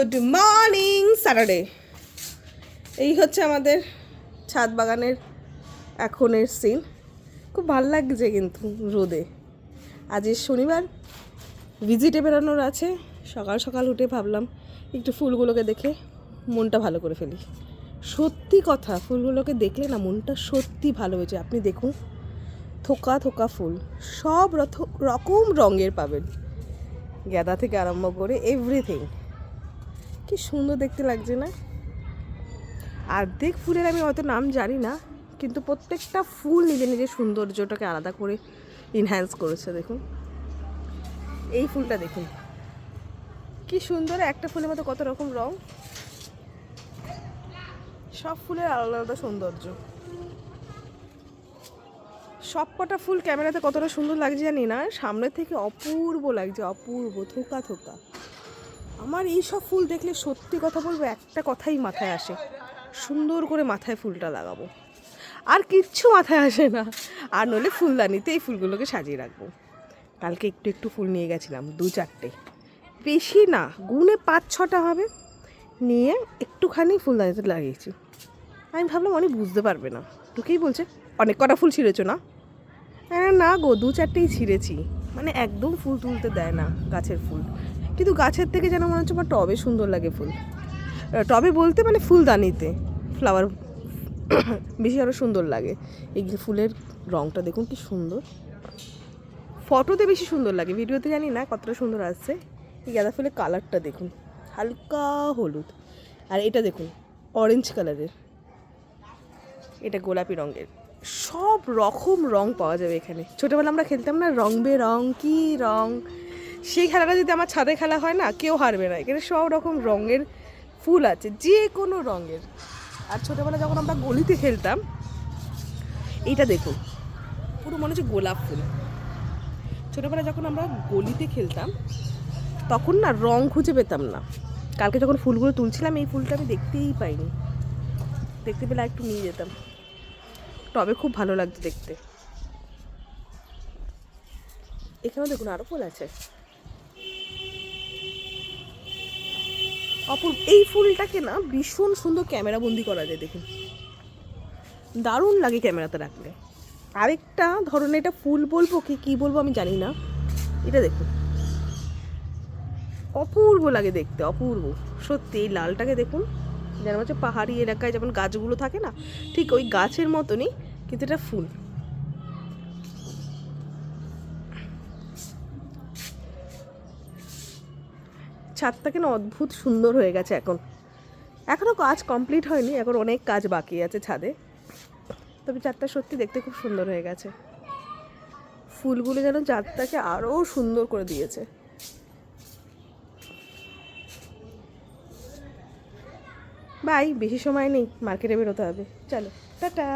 Good morning Saturday. এই হচ্ছে আমাদের ছাদ বাগানের এখনের সিন। খুব ভালো লাগছে কিন্তু রোদে। আজ শনিবার, ভিজিটে বেরোনোর আছে। সকাল সকাল উঠে ভাবলাম একটু ফুলগুলোকে দেখে মনটা ভালো করে ফেলি। সত্যি কথা, ফুলগুলোকে দেখলে না মনটা সত্যি ভালো হয়েছে। আপনি দেখুন, থোকা থোকা ফুল, সব রকম রঙের পাবেন, গাঁদা থেকে আরম্ভ করে এভরিথিং। কি সুন্দর দেখতে লাগছে না? অর্ধেক ফুলের আমি হয়তো নাম জানি না, কিন্তু প্রত্যেকটা ফুল নিজে নিজে সৌন্দর্যটাকে আলাদা করে ইনহ্যান্স করেছে। দেখুন এই ফুলটা, দেখুন কি সুন্দর। একটা ফুলের মতো কত রকম রং, সব ফুলের আলাদা আলাদা সৌন্দর্য। সব কটা ফুল ক্যামেরাতে কতটা সুন্দর লাগছে জানি না, সামনে থেকে অপূর্ব লাগছে, অপূর্ব, থোকা থোকা। আমার এই সব ফুল দেখলে সত্যি কথা বলবো, একটা কথাই মাথায় আসে, সুন্দর করে মাথায় ফুলটা লাগাবো। আর কিচ্ছু মাথায় আসে না। আর নইলে ফুলদানিতে এই ফুলগুলোকে সাজিয়ে রাখবো। কালকে একটু একটু ফুল নিয়ে গেছিলাম, 2-4টে, বেশি না, গুনে 5-6টা হবে, নিয়ে একটুখানি ফুলদানিতে লাগিয়েছি। আমি ভাবলাম অনেক বুঝতে পারবে না, তোকেই বলছে অনেক কটা ফুল ছিঁড়েছো না? না গো, 2-4টেই ছিঁড়েছি। মানে একদম ফুল তুলতে দেয় না গাছের ফুল, কিন্তু গাছের থেকে যেন মনে হচ্ছে আমার টবে সুন্দর লাগে ফুল। টবে বলতে মানে ফুলদানিতে ফ্লাওয়ার বেশি আরও সুন্দর লাগে। এই ফুলের রঙটা দেখুন কি সুন্দর, ফটোতে বেশি সুন্দর লাগে, ভিডিওতে জানি না কতটা সুন্দর আসছে। এই গাঁদা ফুলের কালারটা দেখুন, হালকা হলুদ, আর এটা দেখুন অরেঞ্জ কালারের, এটা গোলাপি রঙের। সব রকম রং পাওয়া যাবে এখানে। ছোটোবেলা আমরা খেলতাম না রং বেরং, কি রং, সেই খেলাটা যদি আমার ছাদে খেলা হয় না, কেউ হারবে না। এখানে সব রকম রঙের ফুল আছে, যে কোনো রঙের। আর ছোটোবেলা যখন আমরা গলিতে খেলতাম, এইটা দেখুন পুরো মনে হচ্ছে গোলাপ ফুল। ছোটোবেলা যখন আমরা গলিতে খেলতাম তখন না রং খুঁজে পেতাম না। কালকে যখন ফুলগুলো তুলছিলাম, এই ফুলটা আমি দেখতেই পাইনি, দেখতে পেলে একটু নিয়ে যেতাম। টবে খুব ভালো লাগতো দেখতে। এখানেও দেখুন আরও ফুল আছে, অপূর্ব। এই ফুলটাকে না ভীষণ সুন্দর ক্যামেরা বন্দি করা যায়, দেখুন দারুণ লাগে ক্যামেরাতে রাখলে। আরেকটা ধরনের, এটা ফুল বলবো কি বলবো আমি জানি না, এটা দেখুন অপূর্ব লাগে দেখতে, অপূর্ব সত্যি। এই লালটাকে দেখুন, যেন হচ্ছে পাহাড়ি এলাকায় যেমন গাছগুলো থাকে না, ঠিক ওই গাছের মতনই, কিন্তু এটা ফুল। ছাদটাকে না অদ্ভুত সুন্দর হয়ে গেছে। এখনও কাজ কমপ্লিট হয়নি, এখন অনেক কাজ বাকি আছে ছাদে, তবে ছাদটা সত্যি দেখতে খুব সুন্দর হয়ে গেছে। ফুলগুলো যেন ছাদটাকে আরও সুন্দর করে দিয়েছে। বাই, বেশি সময় নেই, মার্কেটে বেরোতে হবে, চলো টাটা।